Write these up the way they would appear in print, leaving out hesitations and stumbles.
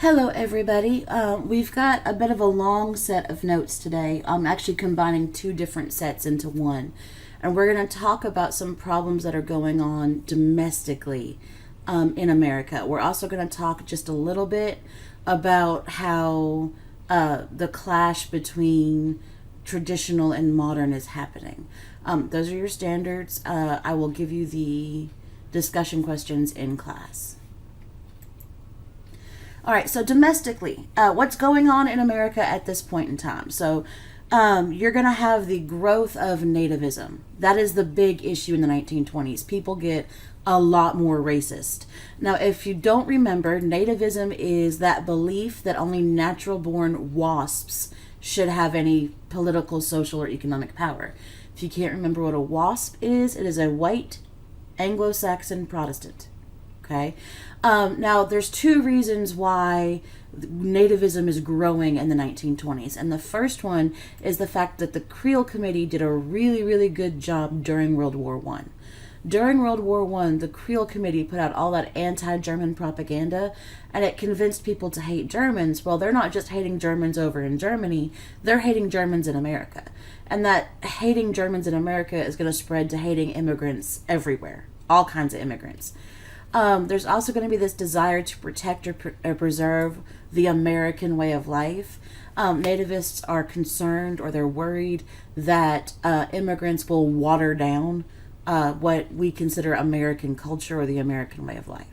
Hello, everybody. We've got a bit of a long set of notes today. I'm actually combining two different sets into one. And we're going to talk about some problems that are going on domestically in America. We're also going to talk just a little bit about how the clash between traditional and modern is happening. Those are your standards. I will give you the discussion questions in class. All right, so domestically, what's going on in America at this point in time? So you're going to have the growth of nativism. That is the big issue in the 1920s. People get a lot more racist. Now, if you don't remember, nativism is that belief that only natural-born wasps should have any political, social, or economic power. If you can't remember what a wasp is, it is a white Anglo-Saxon Protestant. Okay. Now, there's two reasons why nativism is growing in the 1920s. And the first one is the fact that the Creel Committee did a really, really good job during World War I. During World War I, the Creel Committee put out all that anti-German propaganda, and it convinced people to hate Germans. Well, they're not just hating Germans over in Germany, they're hating Germans in America. And that hating Germans in America is going to spread to hating immigrants everywhere, all kinds of immigrants. There's also going to be this desire to protect or preserve the American way of life. Nativists are concerned, or they're worried that immigrants will water down what we consider American culture or the American way of life.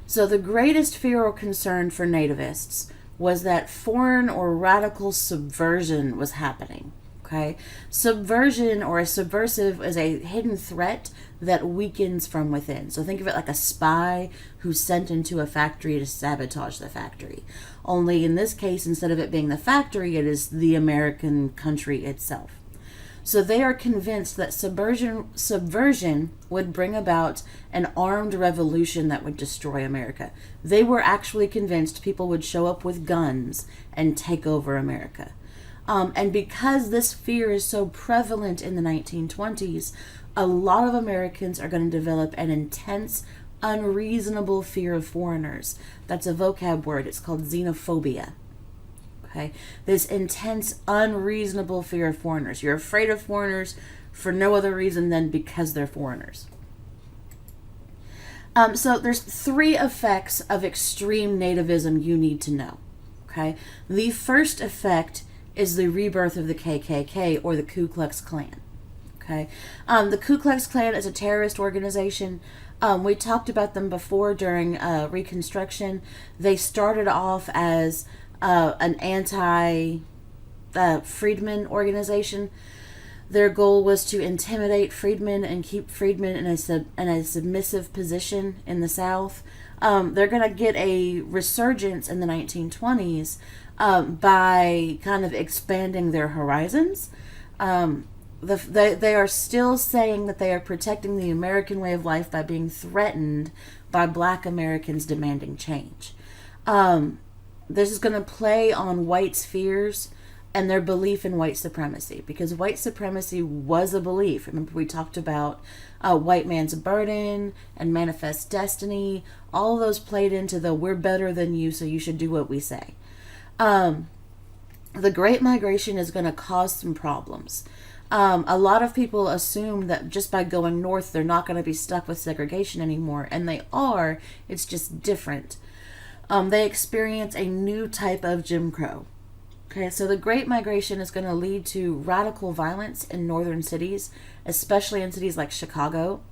So the greatest fear or concern for nativists was that foreign or radical subversion was happening. Okay, subversion or a subversive is a hidden threat that weakens from within. So think of it like a spy who's sent into a factory to sabotage the factory. Only in this case, instead of it being the factory, it is the American country itself. So they are convinced that subversion would bring about an armed revolution that would destroy America. They were actually convinced people would show up with guns and take over America. And because this fear is so prevalent in the 1920s, a lot of Americans are going to develop an intense, unreasonable fear of foreigners. That's a vocab word. It's called xenophobia. Okay? This intense, unreasonable fear of foreigners. You're afraid of foreigners for no other reason than because they're foreigners. So there's three effects of extreme nativism you need to know. Okay? The first effect is the rebirth of the KKK, or the Ku Klux Klan. Okay, the Ku Klux Klan is a terrorist organization. We talked about them before during Reconstruction. They started off as an anti-freedmen organization. Their goal was to intimidate freedmen and keep freedmen in a submissive position in the South. They're going to get a resurgence in the 1920s by kind of expanding their horizons. They are still saying that they are protecting the American way of life by being threatened by Black Americans demanding change. This is going to play on whites' fears and their belief in white supremacy, because white supremacy was a belief. Remember, we talked about white man's burden and manifest destiny. All of those played into the we're better than you, so you should do what we say. The Great Migration is going to cause some problems. A lot of people assume that just by going north, they're not going to be stuck with segregation anymore, and they are. It's just different. They experience a new type of Jim Crow. Okay, so the Great Migration is going to lead to radical violence in northern cities, especially in cities like Chicago.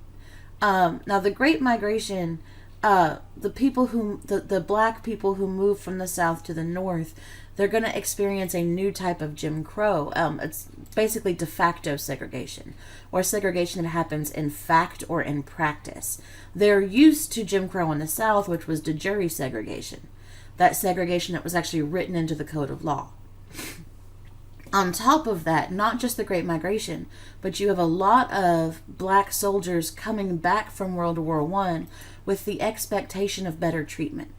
Now, the Great Migration, the Black people who move from the South to the North, they're going to experience a new type of Jim Crow. It's basically de facto segregation, or segregation that happens in fact or in practice. They're used to Jim Crow in the South, which was de jure segregation. That segregation that was actually written into the Code of Law. On top of that, not just the Great Migration, but you have a lot of Black soldiers coming back from World War I with the expectation of better treatment.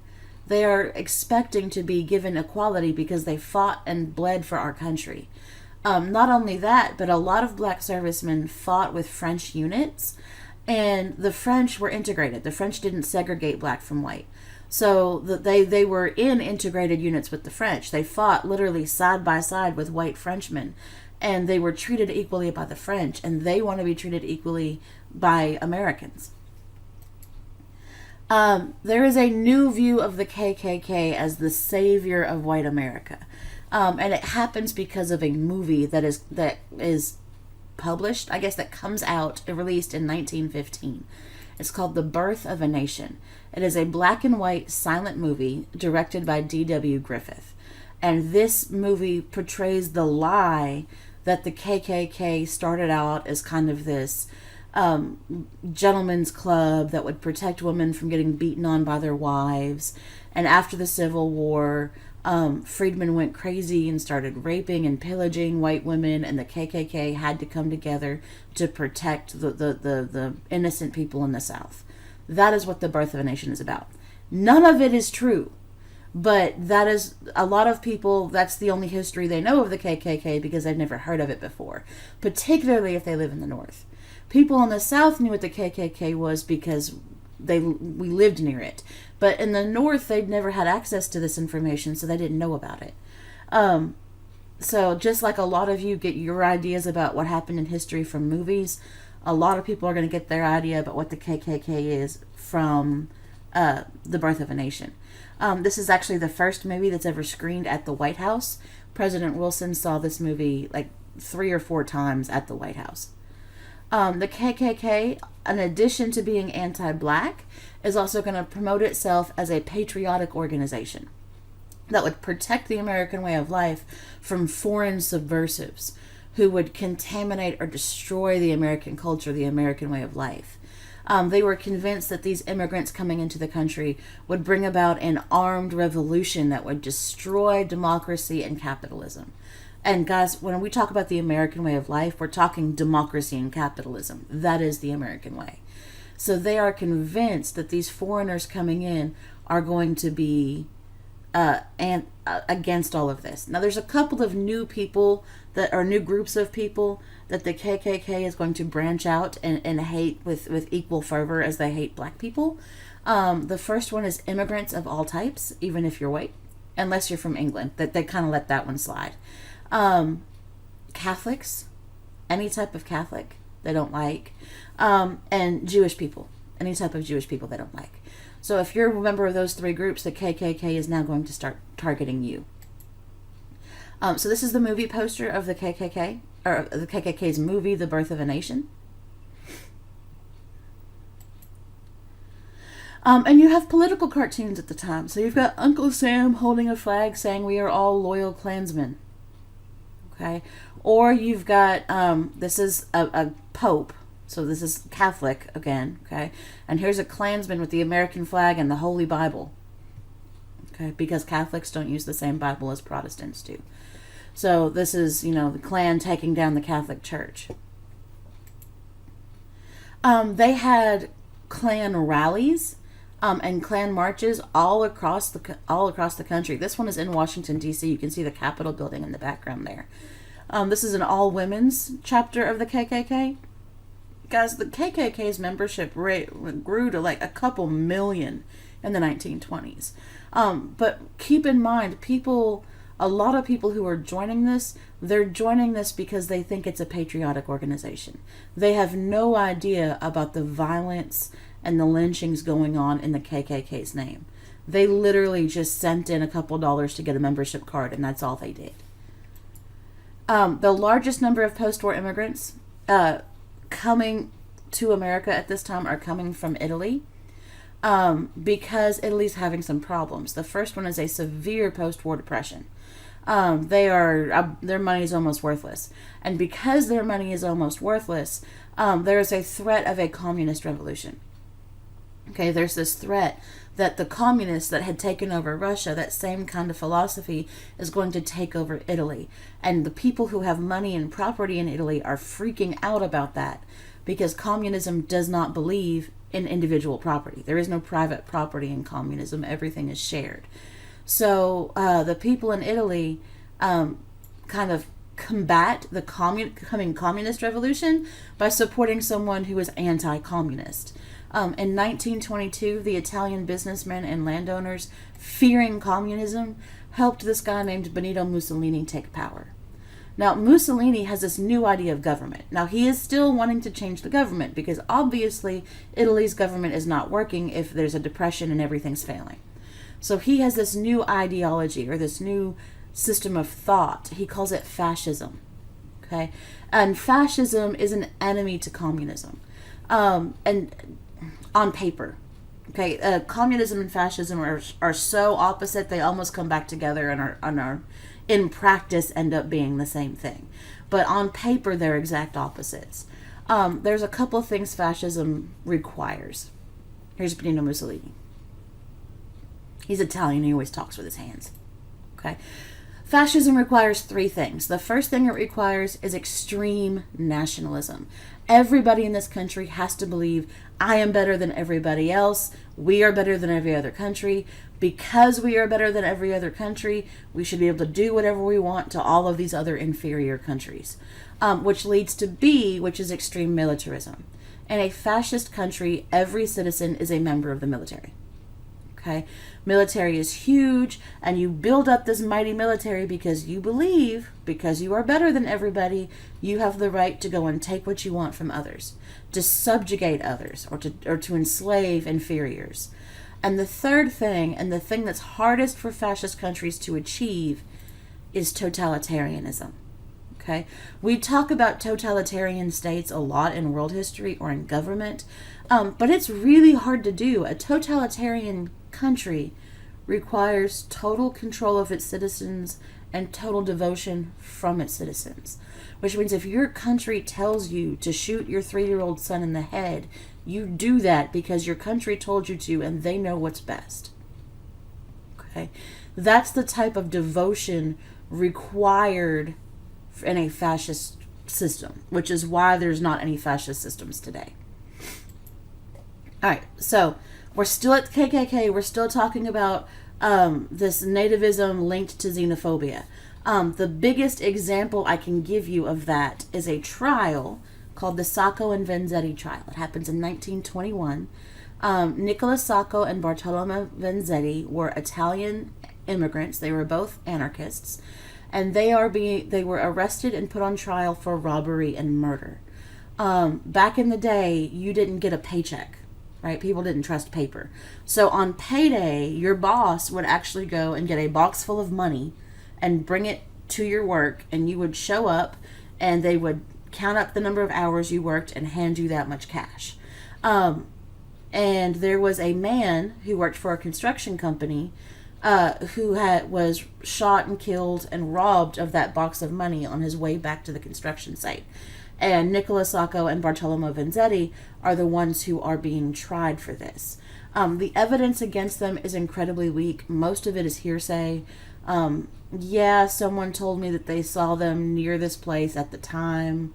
They are expecting to be given equality because they fought and bled for our country. Not only that, but a lot of Black servicemen fought with French units, and the French were integrated. The French didn't segregate Black from white. So they were in integrated units with the French. They fought literally side by side with white Frenchmen, and they were treated equally by the French, and they want to be treated equally by Americans. There is a new view of the KKK as the savior of white America, and it happens because of a movie that is published, I guess, that comes out, released in 1915. It's called The Birth of a Nation. It is a black and white silent movie directed by D.W. Griffith. And this movie portrays the lie that the KKK started out as kind of this gentleman's club that would protect women from getting beaten on by their wives. And after the Civil War, freedmen went crazy and started raping and pillaging white women, and the KKK had to come together to protect the innocent people in the South. That is what The Birth of a Nation is about. None of it is true, but that is, a lot of people, that's the only history they know of the KKK because they've never heard of it before, particularly if they live in the North. People in the South knew what the KKK was because we lived near it. But in the North, they'd never had access to this information, so they didn't know about it. So just like a lot of you get your ideas about what happened in history from movies, a lot of people are going to get their idea about what the KKK is from The Birth of a Nation. This is actually the first movie that's ever screened at the White House. President Wilson saw this movie like 3 or 4 times at the White House. The KKK, in addition to being anti-black, is also going to promote itself as a patriotic organization that would protect the American way of life from foreign subversives who would contaminate or destroy the American culture, the American way of life. They were convinced that these immigrants coming into the country would bring about an armed revolution that would destroy democracy and capitalism. And guys, when we talk about the American way of life, we're talking democracy and capitalism. That is the American way. So they are convinced that these foreigners coming in are going to be against all of this. Now, there's a couple of new people that are new groups of people that the KKK is going to branch out and hate with equal fervor as they hate black people. The first one is immigrants of all types, even if you're white, unless you're from England. That they kind of let that one slide. Catholics, any type of Catholic they don't like, and Jewish people, any type of Jewish people they don't like. So if you're a member of those 3 groups, the KKK is now going to start targeting you. So this is the movie poster of the KKK, or the KKK's movie, The Birth of a Nation. And you have political cartoons at the time. So you've got Uncle Sam holding a flag saying we are all loyal Klansmen. Okay, or you've got this is a pope, so this is Catholic again. Okay, and here's a Klansman with the American flag and the Holy Bible. Okay, because Catholics don't use the same Bible as Protestants do. So this is, the Klan taking down the Catholic Church. They had Klan rallies and Klan marches all across the country. This one is in Washington, D.C. You can see the Capitol building in the background there. This is an all-women's chapter of the KKK. Guys, the KKK's membership rate grew to like a couple million in the 1920s. But keep in mind, a lot of people who are joining this, they're joining this because they think it's a patriotic organization. They have no idea about the violence and the lynchings going on in the KKK's name. They literally just sent in a couple dollars to get a membership card, and that's all they did. The largest number of post-war immigrants coming to America at this time are coming from Italy, because Italy's having some problems. The first one is a severe post-war depression. Their money is almost worthless. And because their money is almost worthless, there is a threat of a communist revolution. Okay, there's this threat that the communists that had taken over Russia, that same kind of philosophy, is going to take over Italy. And the people who have money and property in Italy are freaking out about that because communism does not believe in individual property. There is no private property in communism. Everything is shared. So the people in Italy kind of combat the coming communist revolution by supporting someone who is anti-communist. In 1922, the Italian businessmen and landowners, fearing communism, helped this guy named Benito Mussolini take power. Now, Mussolini has this new idea of government. Now, he is still wanting to change the government because obviously Italy's government is not working if there's a depression and everything's failing. So he has this new ideology or this new system of thought. He calls it fascism. Okay? And fascism is an enemy to communism. And on paper. Okay? Communism and fascism are so opposite they almost come back together and are in practice end up being the same thing. But on paper, they're exact opposites. There's a couple of things fascism requires. Here's Benito Mussolini. He's Italian. He always talks with his hands. Okay? Fascism requires three things. The first thing it requires is extreme nationalism. Everybody in this country has to believe, I am better than everybody else. We are better than every other country. Because we are better than every other country, we should be able to do whatever we want to all of these other inferior countries. Which leads to B, which is extreme militarism. In a fascist country, every citizen is a member of the military. Okay? Military is huge, and you build up this mighty military because you believe, because you are better than everybody, you have the right to go and take what you want from others, to subjugate others, or to enslave inferiors. And the third thing, and the thing that's hardest for fascist countries to achieve, is totalitarianism. Okay? We talk about totalitarian states a lot in world history or in government, but it's really hard to do. A totalitarian country requires total control of its citizens and total devotion from its citizens. Which means if your country tells you to shoot your 3-year-old son in the head, you do that because your country told you to and they know what's best. Okay? That's the type of devotion required in a fascist system, which is why there's not any fascist systems today. Alright, so we're still at the KKK. We're still talking about this nativism linked to xenophobia. The biggest example I can give you of that is a trial called the Sacco and Vanzetti trial. It happens in 1921. Nicola Sacco and Bartolomeo Vanzetti were Italian immigrants. They were both anarchists, and they were arrested and put on trial for robbery and murder. Back in the day, you didn't get a paycheck. Right? People didn't trust paper. So on payday, your boss would actually go and get a box full of money and bring it to your work, and you would show up and they would count up the number of hours you worked and hand you that much cash. And there was a man who worked for a construction company who was shot and killed and robbed of that box of money on his way back to the construction site. And Nicola Sacco and Bartolomeo Vanzetti are the ones who are being tried for this. The evidence against them is incredibly weak. Most of it is hearsay. Someone told me that they saw them near this place at the time.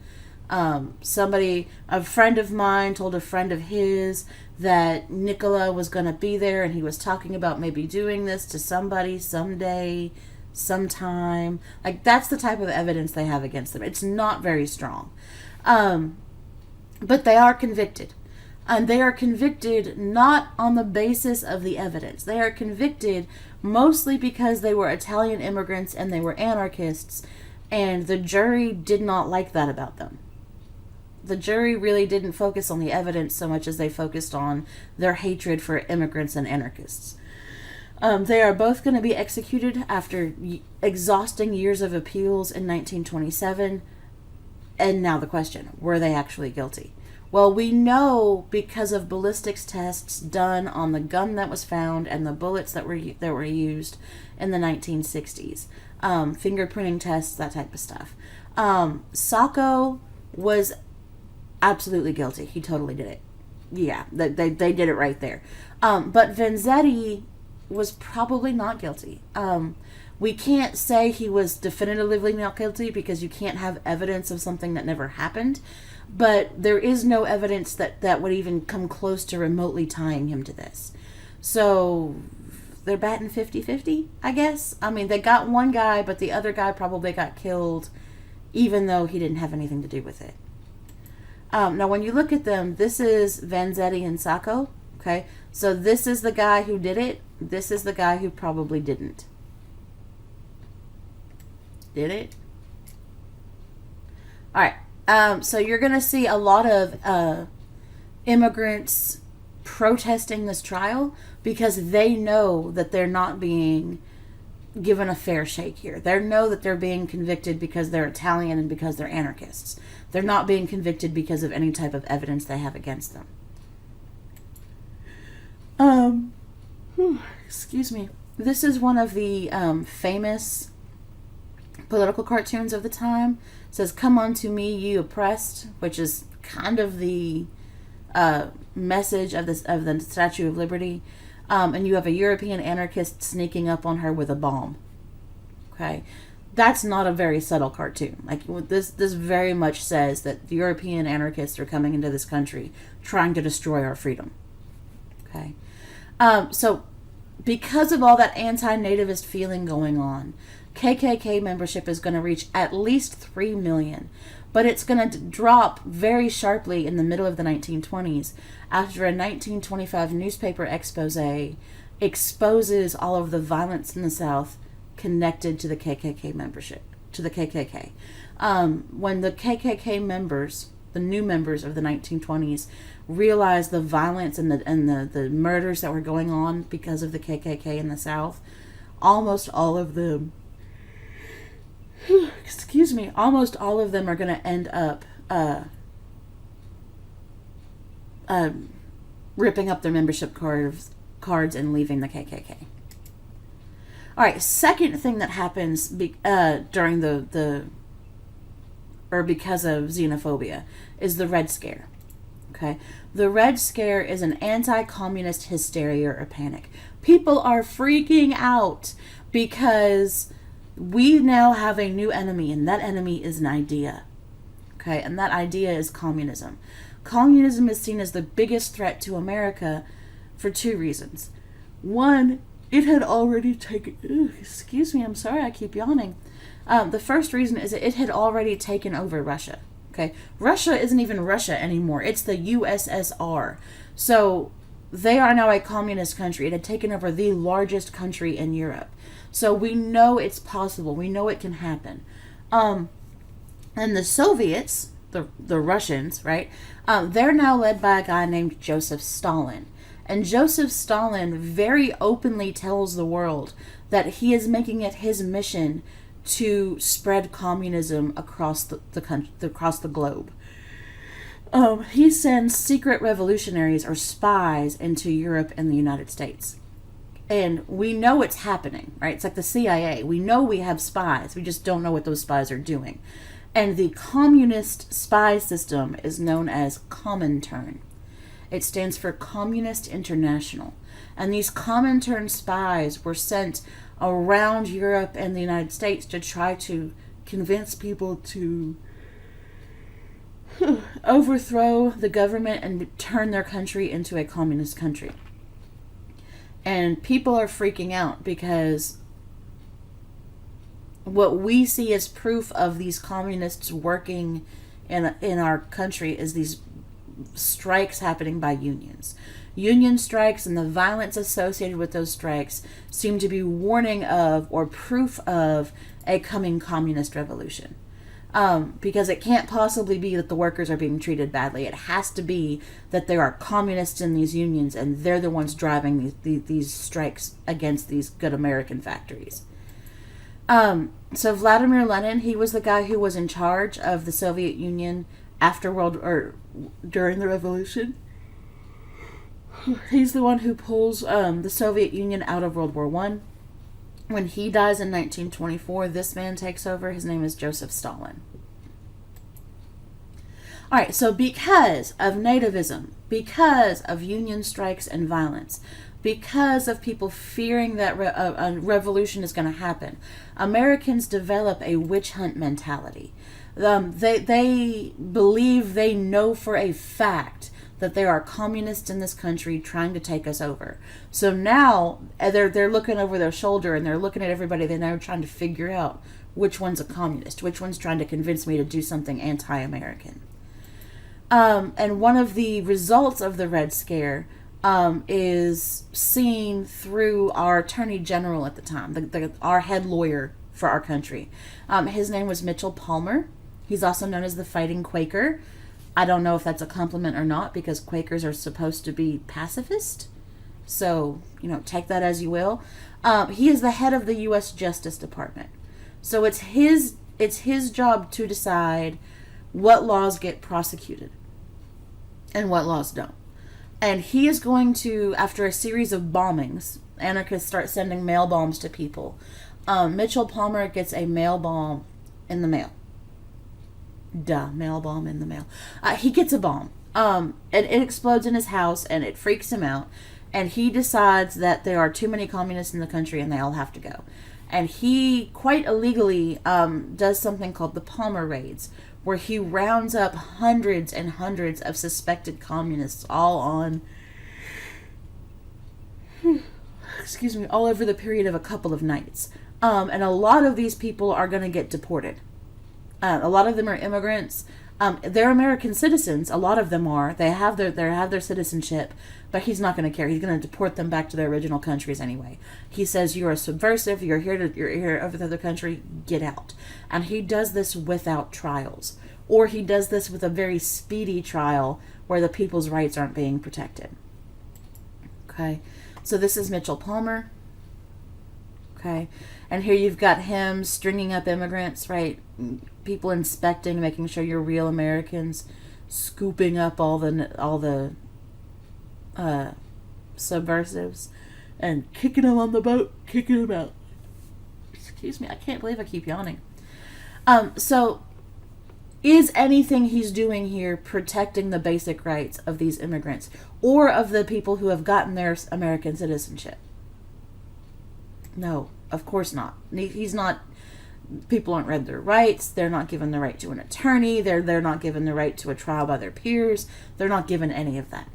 A friend of mine told a friend of his that Nicola was going to be there and he was talking about maybe doing this to somebody someday, sometime. Like, that's the type of evidence they have against them. It's not very strong. But they are convicted. And they are convicted not on the basis of the evidence. They are convicted mostly because they were Italian immigrants and they were anarchists, and the jury did not like that about them. The jury really didn't focus on the evidence so much as they focused on their hatred for immigrants and anarchists. They are both going to be executed after exhausting years of appeals in 1927. And now the question, were they actually guilty? Well, we know because of ballistics tests done on the gun that was found and the bullets that were used in the 1960s. Fingerprinting tests, that type of stuff. Sacco was absolutely guilty. He totally did it. Yeah, they did it right there. But Vanzetti was probably not guilty. We can't say he was definitively not guilty because you can't have evidence of something that never happened. But there is no evidence that would even come close to remotely tying him to this. So they're batting 50-50, I guess. I mean, they got one guy, but the other guy probably got killed even though he didn't have anything to do with it. Now, when you look at them, this is Vanzetti and Sacco. Okay, so this is the guy who did it. This is the guy who probably didn't. Did it? All right. So you're going to see a lot of immigrants protesting this trial because they know that they're not being given a fair shake here. They know that they're being convicted because they're Italian and because they're anarchists. They're not being convicted because of any type of evidence they have against them. Excuse me. This is one of the famous political cartoons of the time. It says, "Come unto me, you oppressed," which is kind of the message of the Statue of Liberty. And you have a European anarchist sneaking up on her with a bomb. Okay, that's not a very subtle cartoon. Like this very much says that the European anarchists are coming into this country trying to destroy our freedom. Okay, so because of all that anti-nativist feeling going on, KKK membership is going to reach at least 3 million. But it's going to drop very sharply in the middle of the 1920s after a 1925 newspaper expose exposes all of the violence in the South connected to the KKK membership, to the KKK. When the KKK members, the new members of the 1920s, realized the violence and the murders that were going on because of the KKK in the South, almost all of them almost all of them are going to end up ripping up their membership cards and leaving the KKK. All right, second thing that happens during because of xenophobia is the Red Scare. Okay, the Red Scare is an anti-communist hysteria or panic. People are freaking out because we now have a new enemy, and that enemy is an idea. Okay, and that idea is communism. Communism is seen as the biggest threat to America for two reasons. One, it had already taken... excuse me, I'm sorry, I keep yawning. The first reason is that it had already taken over Russia. Okay, Russia isn't even Russia anymore. It's the USSR. So they are now a communist country. It had taken over the largest country in Europe. So we know it's possible. We know it can happen. And the Soviets, the Russians, right? They're now led by a guy named Joseph Stalin. And Joseph Stalin very openly tells the world that he is making it his mission to spread communism across the globe. He sends secret revolutionaries or spies into Europe and the United States. And we know it's happening, right? It's like the CIA. We know we have spies. We just don't know what those spies are doing. And the communist spy system is known as Comintern. It stands for Communist International. And these Comintern spies were sent around Europe and the United States to try to convince people to overthrow the government and turn their country into a communist country. And people are freaking out because what we see as proof of these communists working in our country is these strikes happening by unions. Union strikes and the violence associated with those strikes seem to be warning of or proof of a coming communist revolution. Because it can't possibly be that the workers are being treated badly. It has to be that there are communists in these unions and they're the ones driving these strikes against these good American factories. So Vladimir Lenin, he was the guy who was in charge of the Soviet Union during the revolution. He's the one who pulls the Soviet Union out of World War I. When he dies in 1924, this man takes over. His name is Joseph Stalin. All right, so because of nativism, because of union strikes and violence, because of people fearing that a revolution is going to happen, Americans develop a witch hunt mentality. They believe they know for a fact that there are communists in this country trying to take us over. So now they're looking over their shoulder and they're looking at everybody they know, trying to figure out which one's a communist, which one's trying to convince me to do something anti-American. And one of the results of the Red Scare is seen through our Attorney General at the time, our head lawyer for our country. His name was Mitchell Palmer. He's also known as the Fighting Quaker. I don't know if that's a compliment or not, because Quakers are supposed to be pacifist. So, take that as you will. He is the head of the U.S. Justice Department. So it's his job to decide what laws get prosecuted and what laws don't. And he is going to, after a series of bombings, anarchists start sending mail bombs to people. Mitchell Palmer gets a mail bomb in the mail. Mail bomb in the mail. He gets a bomb. And it explodes in his house, and it freaks him out. And he decides that there are too many communists in the country and they all have to go. And he, quite illegally, does something called the Palmer Raids, where he rounds up hundreds and hundreds of suspected communists all over the period of a couple of nights. And a lot of these people are going to get deported. A lot of them are immigrants. They're American citizens. A lot of them are. They have their citizenship, but he's not going to care. He's going to deport them back to their original countries anyway. He says, "You're a subversive. You're here over the other country. Get out." And he does this without trials, or he does this with a very speedy trial where the people's rights aren't being protected. Okay, so this is Mitchell Palmer. Okay, and here you've got him stringing up immigrants, right? People inspecting, making sure you're real Americans, scooping up all the subversives, and kicking them on the boat, kicking them out. Excuse me, I can't believe I keep yawning. So, is anything he's doing here protecting the basic rights of these immigrants, or of the people who have gotten their American citizenship? No, of course not. He's not. People aren't read their rights. They're not given the right to an attorney. They're not given the right to a trial by their peers. They're not given any of that.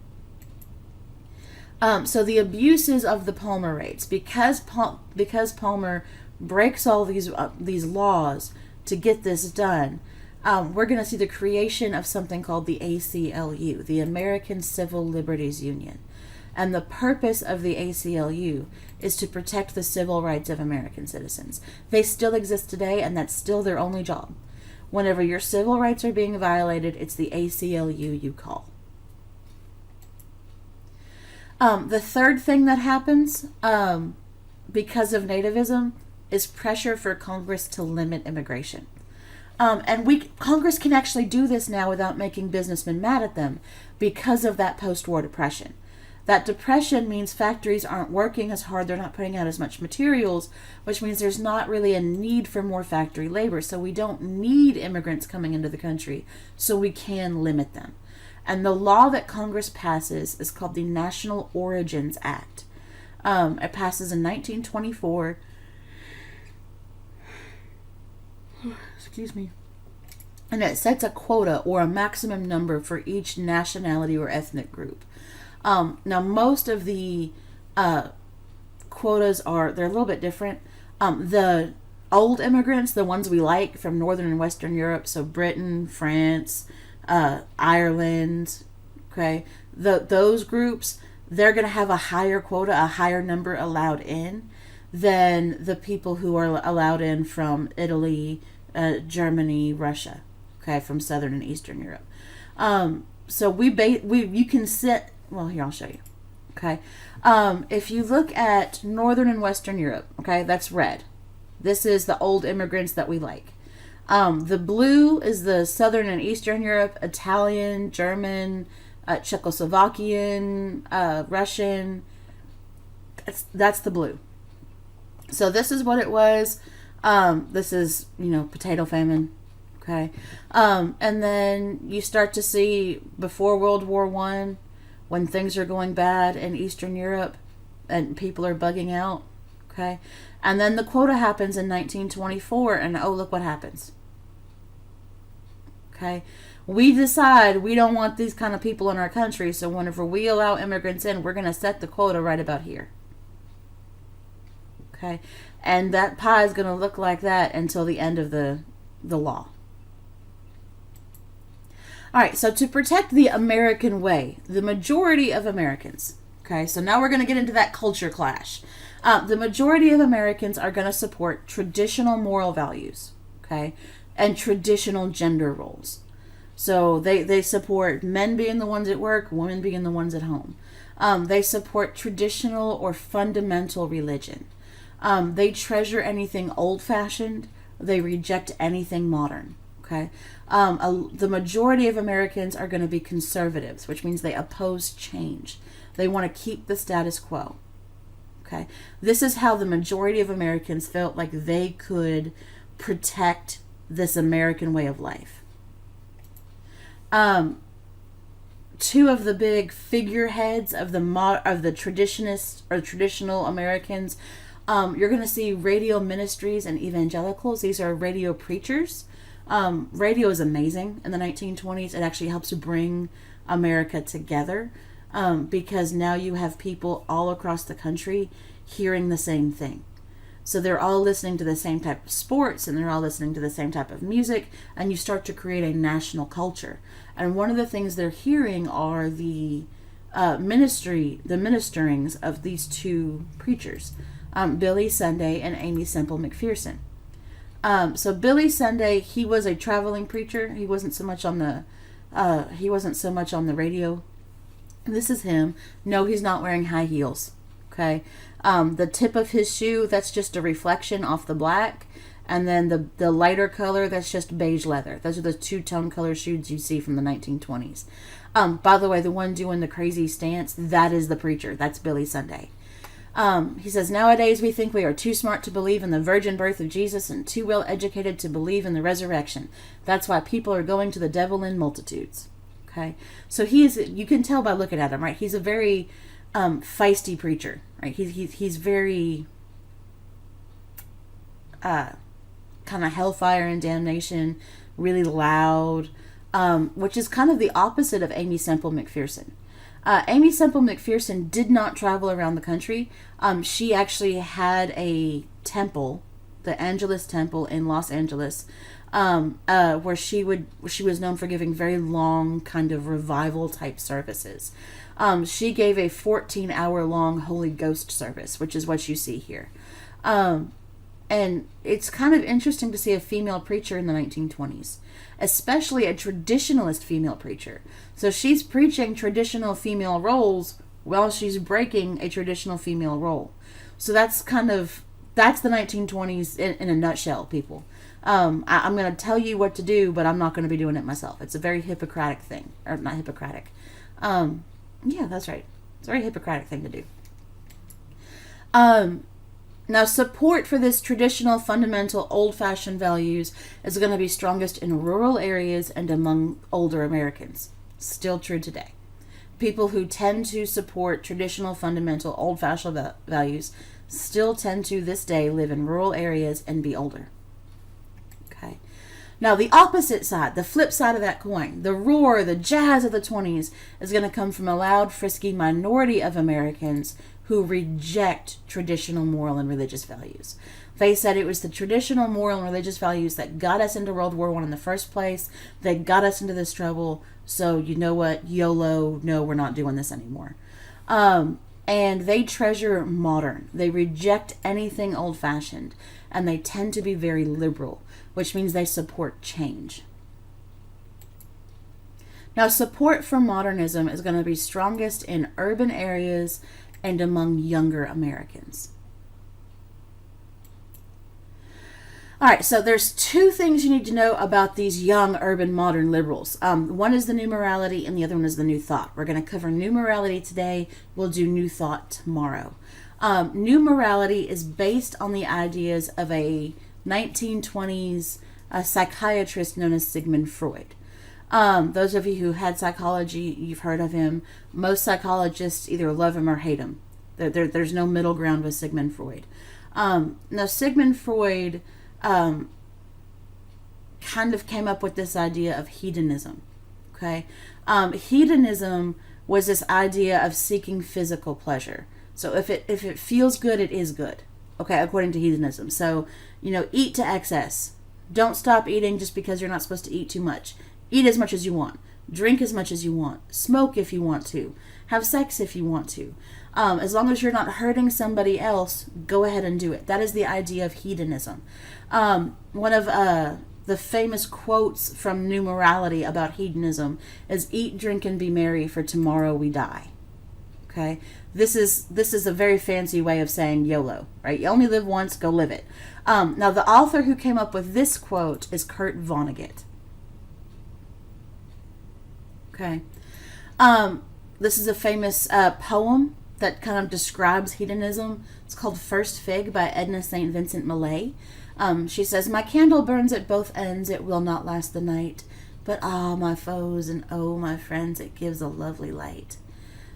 So the abuses of the Palmer Raids, because Palmer breaks all these laws to get this done, we're going to see the creation of something called the ACLU, the American Civil Liberties Union. And the purpose of the ACLU is to protect the civil rights of American citizens. They still exist today, and that's still their only job. Whenever your civil rights are being violated, it's the ACLU you call. The third thing that happens because of nativism is pressure for Congress to limit immigration. And Congress can actually do this now without making businessmen mad at them because of that post-war depression. That depression means factories aren't working as hard, they're not putting out as much materials, which means there's not really a need for more factory labor. So we don't need immigrants coming into the country, so we can limit them. And the law that Congress passes is called the National Origins Act. It passes in 1924. Excuse me. And it sets a quota or a maximum number for each nationality or ethnic group. Now, most of the quotas they're a little bit different. The old immigrants, the ones we like from Northern and Western Europe, so Britain, France, Ireland, okay, those groups, they're going to have a higher quota, a higher number allowed in than the people who are allowed in from Italy, Germany, Russia, okay, from Southern and Eastern Europe. So you can sit. Well, here, I'll show you. Okay. If you look at Northern and Western Europe, okay, that's red. This is the old immigrants that we like. The blue is the Southern and Eastern Europe, Italian, German, Czechoslovakian, Russian. That's the blue. So this is what it was. This is, potato famine. Okay. And then you start to see before World War I, when things are going bad in Eastern Europe and people are bugging out, okay? And then the quota happens in 1924, and look what happens. Okay? We decide we don't want these kind of people in our country, so whenever we allow immigrants in, we're going to set the quota right about here. Okay? And that pie is going to look like that until the end of the law. All right, so to protect the American way, the majority of Americans, okay, so now we're going to get into that culture clash. The majority of Americans are going to support traditional moral values, okay, and traditional gender roles. So they support men being the ones at work, women being the ones at home. They support traditional or fundamental religion. They treasure anything old-fashioned. They reject anything modern. Okay, the majority of Americans are going to be conservatives, which means they oppose change. They want to keep the status quo. Okay, this is how the majority of Americans felt like they could protect this American way of life. Two of the big figureheads of the traditionists or traditional Americans, you're going to see radio ministries and evangelicals. These are radio preachers. Radio is amazing in the 1920s. It actually helps to bring America together because now you have people all across the country hearing the same thing. So they're all listening to the same type of sports and they're all listening to the same type of music, and you start to create a national culture. And one of the things they're hearing are the ministerings of these two preachers, Billy Sunday and Aimee Semple McPherson. So Billy Sunday, he was a traveling preacher. He wasn't so much on the radio. This is him. No, he's not wearing high heels. Okay. The tip of his shoe, that's just a reflection off the black. And then the lighter color, that's just beige leather. Those are the two-tone color shoes you see from the 1920s. By the way, the one doing the crazy stance, that is the preacher. That's Billy Sunday. He says, nowadays we think we are too smart to believe in the virgin birth of Jesus and too well educated to believe in the resurrection. That's why people are going to the devil in multitudes. Okay? So you can tell by looking at him, right? He's a very feisty preacher, right? He's very kind of hellfire and damnation, really loud, which is kind of the opposite of Aimee Semple McPherson. Aimee Semple McPherson did not travel around the country. She actually had a temple, the Angelus Temple in Los Angeles, where she was known for giving very long kind of revival type services. She gave a 14-hour long Holy Ghost service, which is what you see here. And it's kind of interesting to see a female preacher in the 1920s, especially a traditionalist female preacher. So she's preaching traditional female roles while she's breaking a traditional female role. So that's the 1920s in a nutshell, people. I'm going to tell you what to do, but I'm not going to be doing it myself. It's a very Hippocratic thing. Or not Hippocratic. Yeah, that's right. It's a very Hippocratic thing to do. Now, support for this traditional, fundamental, old-fashioned values is going to be strongest in rural areas and among older Americans. Still true today. People who tend to support traditional, fundamental, old-fashioned values still tend to, this day, live in rural areas and be older. Okay. Now, the opposite side, the flip side of that coin, the roar, the jazz of the 20s, is going to come from a loud, frisky minority of Americans who reject traditional moral and religious values. They said it was the traditional moral and religious values that got us into World War I in the first place, that got us into this trouble, so you know what, YOLO, no, we're not doing this anymore. And they treasure modern. They reject anything old-fashioned, and they tend to be very liberal, which means they support change. Now, support for modernism is going to be strongest in urban areas and among younger Americans. All right, so there's two things you need to know about these young urban modern liberals. One is the new morality and the other one is the new thought. We're going to cover new morality today. We'll do new thought tomorrow. New morality is based on the ideas of a 1920s psychiatrist known as Sigmund Freud. Those of you who had psychology, you've heard of him. Most psychologists either love him or hate him. There's no middle ground with Sigmund Freud. Now, Sigmund Freud kind of came up with this idea of hedonism. Okay, hedonism was this idea of seeking physical pleasure. So if it feels good, it is good. Okay, according to hedonism. So eat to excess. Don't stop eating just because you're not supposed to eat too much. Eat as much as you want. Drink as much as you want. Smoke if you want to. Have sex if you want to. As long as you're not hurting somebody else, go ahead and do it. That is the idea of hedonism. One of the famous quotes from New Morality about hedonism is "Eat, drink, and be merry, for tomorrow we die." Okay, this is a very fancy way of saying YOLO, right? You only live once, go live it. Now, the author who came up with this quote is Kurt Vonnegut. Okay, this is a famous poem that kind of describes hedonism. It's called First Fig by Edna St. Vincent Millay. She says, "My candle burns at both ends, it will not last the night. But ah, my foes, and oh, my friends, it gives a lovely light."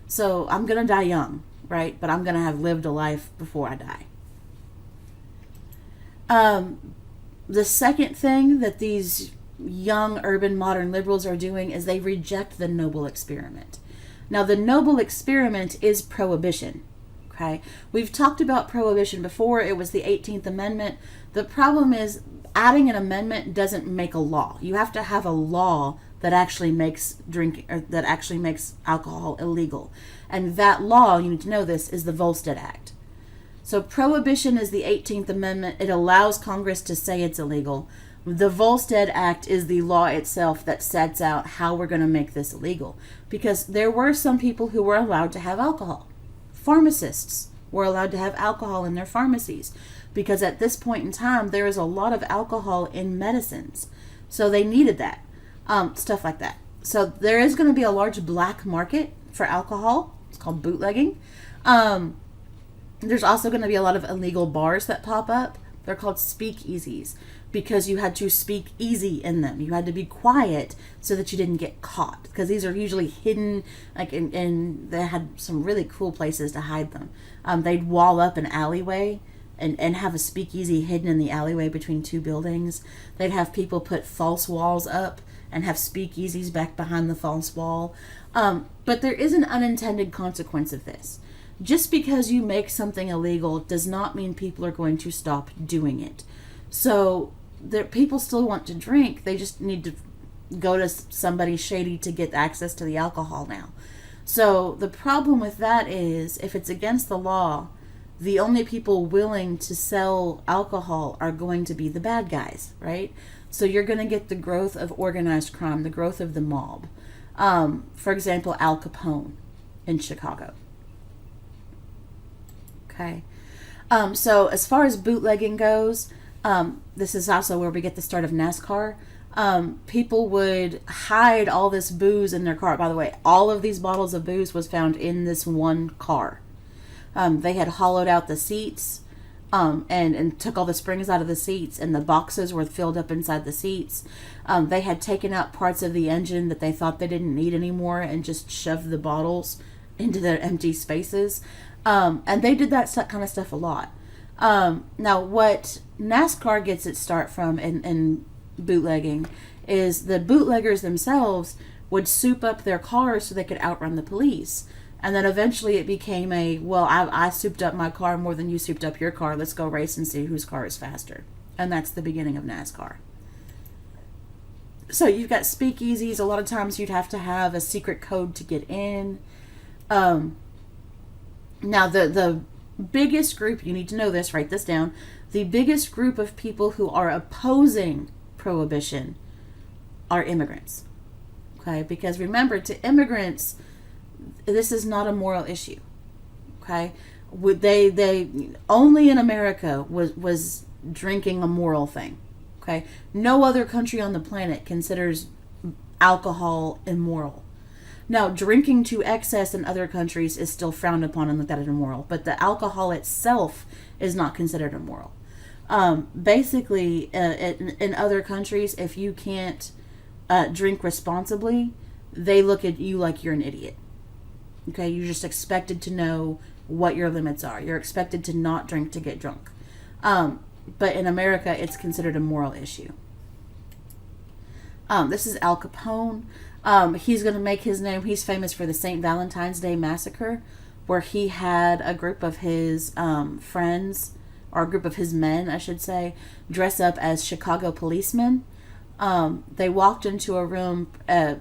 So I'm going to die young, right? But I'm going to have lived a life before I die. The second thing that these young urban modern liberals are doing is they reject the noble experiment. Now, the noble experiment is prohibition. Okay, we've talked about prohibition before. It was the 18th Amendment. The problem is adding an amendment doesn't make a law. You have to have a law that actually makes alcohol illegal. And that law, you need to know this, is the Volstead Act. So prohibition is the 18th Amendment. It allows Congress to say it's illegal. The Volstead Act is the law itself that sets out how we're going to make this illegal. Because there were some people who were allowed to have alcohol. Pharmacists were allowed to have alcohol in their pharmacies. Because at this point in time, there is a lot of alcohol in medicines. So they needed that. Stuff like that. So there is going to be a large black market for alcohol. It's called bootlegging. There's also going to be a lot of illegal bars that pop up. They're called speakeasies because you had to speak easy in them. You had to be quiet so that you didn't get caught, because these are usually hidden, like and they had some really cool places to hide them. They'd wall up an alleyway and have a speakeasy hidden in the alleyway between two buildings. They'd have people put false walls up and have speakeasies back behind the false wall. But there is an unintended consequence of this. Just because you make something illegal does not mean people are going to stop doing it. So people still want to drink. They just need to go to somebody shady to get access to the alcohol now. So the problem with that is, if it's against the law, the only people willing to sell alcohol are going to be the bad guys, right? So you're going to get the growth of organized crime, the growth of the mob. For example, Al Capone in Chicago. Okay. So as far as bootlegging goes, this is also where we get the start of NASCAR. People would hide all this booze in their car. By the way, all of these bottles of booze was found in this one car. They had hollowed out the seats and took all the springs out of the seats, and the boxes were filled up inside the seats. They had taken out parts of the engine that they thought they didn't need anymore and just shoved the bottles into their empty spaces. And they did that kind of stuff a lot. Now, what NASCAR gets its start from in bootlegging is the bootleggers themselves would soup up their cars so they could outrun the police. And then eventually it became I souped up my car more than you souped up your car. Let's go race and see whose car is faster. And that's the beginning of NASCAR. So you've got speakeasies. A lot of times you'd have to have a secret code to get in. Now, the biggest group, you need to know this, write this down. The biggest group of people who are opposing prohibition are immigrants. Okay? Because remember, to immigrants, this is not a moral issue. Okay? They only in America was drinking a moral thing. Okay? No other country on the planet considers alcohol immoral. Now, drinking to excess in other countries is still frowned upon and looked at as immoral, but the alcohol itself is not considered immoral. Basically, in other countries, if you can't drink responsibly, they look at you like you're an idiot. Okay, you're just expected to know what your limits are. You're expected to not drink to get drunk. But in America, it's considered a moral issue. This is Al Capone. He's going to make his name. He's famous for the St. Valentine's Day Massacre, where he had a group of his friends, or a group of his men, I should say, dress up as Chicago policemen. They walked into a room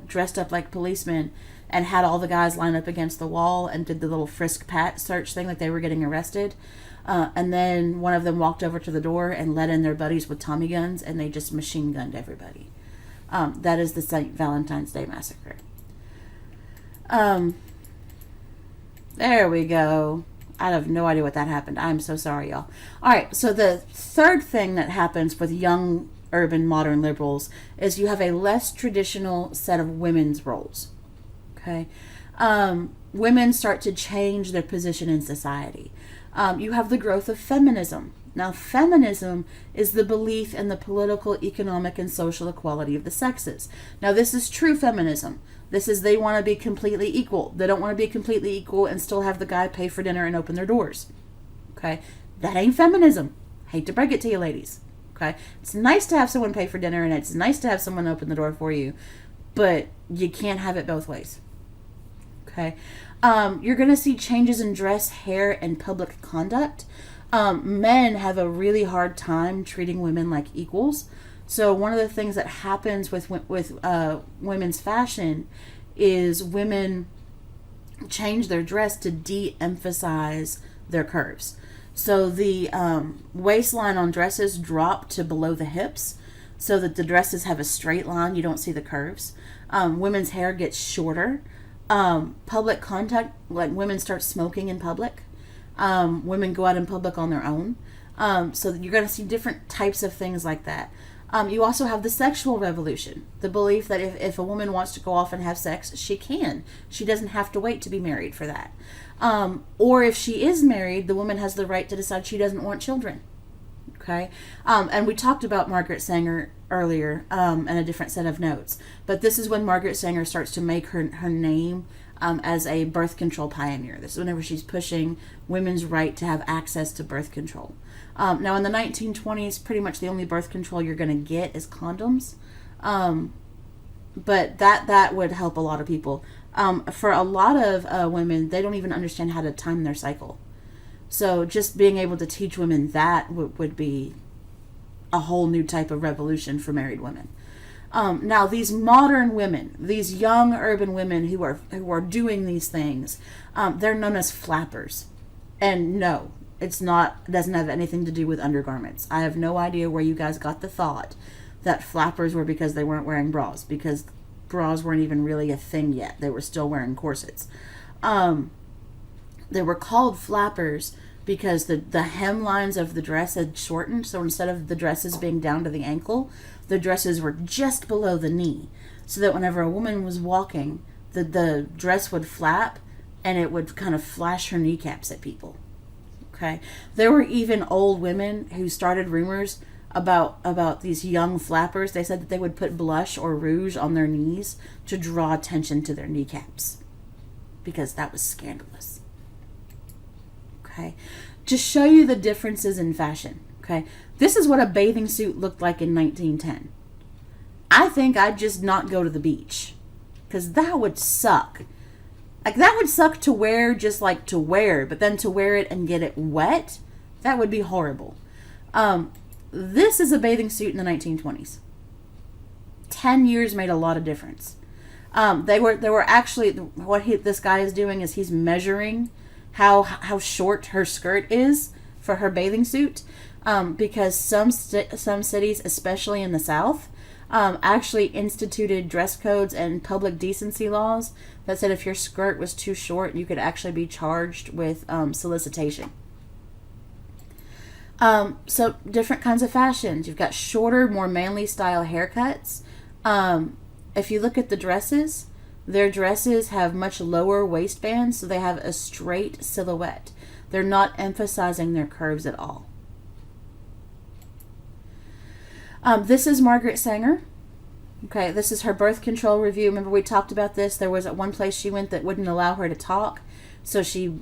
dressed up like policemen and had all the guys line up against the wall and did the little frisk pat search thing like they were getting arrested. And then one of them walked over to the door and let in their buddies with Tommy guns, and they just machine gunned everybody. That is the St. Valentine's Day Massacre. There we go. I have no idea what that happened. I'm so sorry, y'all. All right, so the third thing that happens with young urban modern liberals is you have a less traditional set of women's roles. Okay? Women start to change their position in society. You have the growth of feminism. Now, feminism is the belief in the political, economic, and social equality of the sexes. Now, this is true feminism. This is they want to be completely equal. They don't want to be completely equal and still have the guy pay for dinner and open their doors. Okay? That ain't feminism. Hate to break it to you, ladies. Okay? It's nice to have someone pay for dinner and it's nice to have someone open the door for you, but you can't have it both ways. Okay? You're going to see changes in dress, hair, and public conduct. Men have a really hard time treating women like equals. So one of the things that happens with women's fashion is women change their dress to de-emphasize their curves. So the waistline on dresses drop to below the hips so that the dresses have a straight line. You don't see the curves. Women's hair gets shorter. Public contact, like women start smoking in public. Women go out in public on their own. So you're going to see different types of things like that. You also have the sexual revolution, the belief that if a woman wants to go off and have sex, she can. She doesn't have to wait to be married for that. Or if she is married, the woman has the right to decide she doesn't want children. Okay? And we talked about Margaret Sanger earlier in a different set of notes. But this is when Margaret Sanger starts to make her name as a birth control pioneer. This is whenever she's pushing women's right to have access to birth control. Now, in the 1920s, pretty much the only birth control you're going to get is condoms. But that would help a lot of people. For a lot of women, they don't even understand how to time their cycle. So just being able to teach women that would be a whole new type of revolution for married women. Now, these modern women, these young urban women who are doing these things, they're known as flappers. And no, it doesn't have anything to do with undergarments. I have no idea where you guys got the thought that flappers were because they weren't wearing bras, because bras weren't even really a thing yet. They were still wearing corsets. They were called flappers because the hemlines of the dress had shortened. So instead of the dresses being down to the ankle, the dresses were just below the knee. So that whenever a woman was walking, the dress would flap and it would kind of flash her kneecaps at people. Okay. There were even old women who started rumors about these young flappers. They said that they would put blush or rouge on their knees to draw attention to their kneecaps because that was scandalous. Okay. To show you the differences in fashion. Okay. This is what a bathing suit looked like in 1910. I think I'd just not go to the beach because that would suck. Like, that would suck to wear, just like to wear, but then to wear it and get it wet, that would be horrible. This is a bathing suit in the 1920s. 10 years made a lot of difference. They were actually, this guy is doing is he's measuring how short her skirt is for her bathing suit, because some cities, especially in the South, actually instituted dress codes and public decency laws that said if your skirt was too short, you could actually be charged with solicitation. So different kinds of fashions. You've got shorter, more manly style haircuts. If you look at the dresses, their dresses have much lower waistbands, so they have a straight silhouette. They're not emphasizing their curves at all. This is Margaret Sanger. Okay, this is her birth control review. Remember we talked about this? There was at one place she went that wouldn't allow her to talk, so she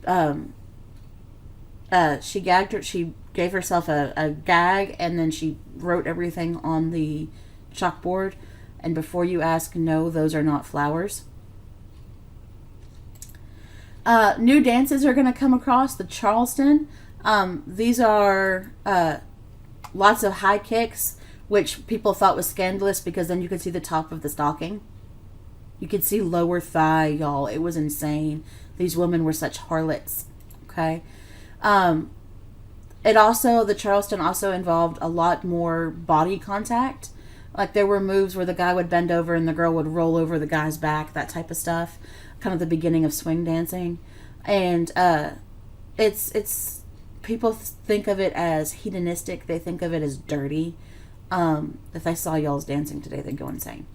gagged her. She gave herself a gag, and then she wrote everything on the chalkboard. And before you ask, no, those are not flowers. New dances are going to come across the Charleston. These are lots of high kicks, which people thought was scandalous because then you could see the top of the stocking. You could see lower thigh, y'all. It was insane. These women were such harlots. Okay. The Charleston also involved a lot more body contact. Like there were moves where the guy would bend over and the girl would roll over the guy's back, that type of stuff. Kind of the beginning of swing dancing. And it's people think of it as hedonistic. They think of it as dirty. If they saw y'all's dancing today, they'd go insane.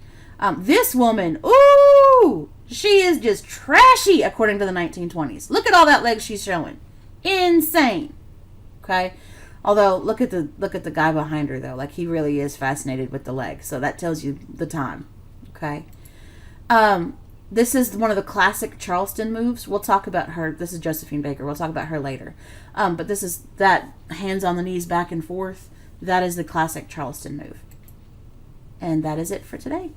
This woman, ooh, she is just trashy according to the 1920s. Look at all that leg she's showing. Insane. Okay? Although look at the guy behind her though. Like he really is fascinated with the leg. So that tells you the time. Okay? This is one of the classic Charleston moves. We'll talk about her. This is Josephine Baker. We'll talk about her later. But this is that hands on the knees back and forth. That is the classic Charleston move. And that is it for today.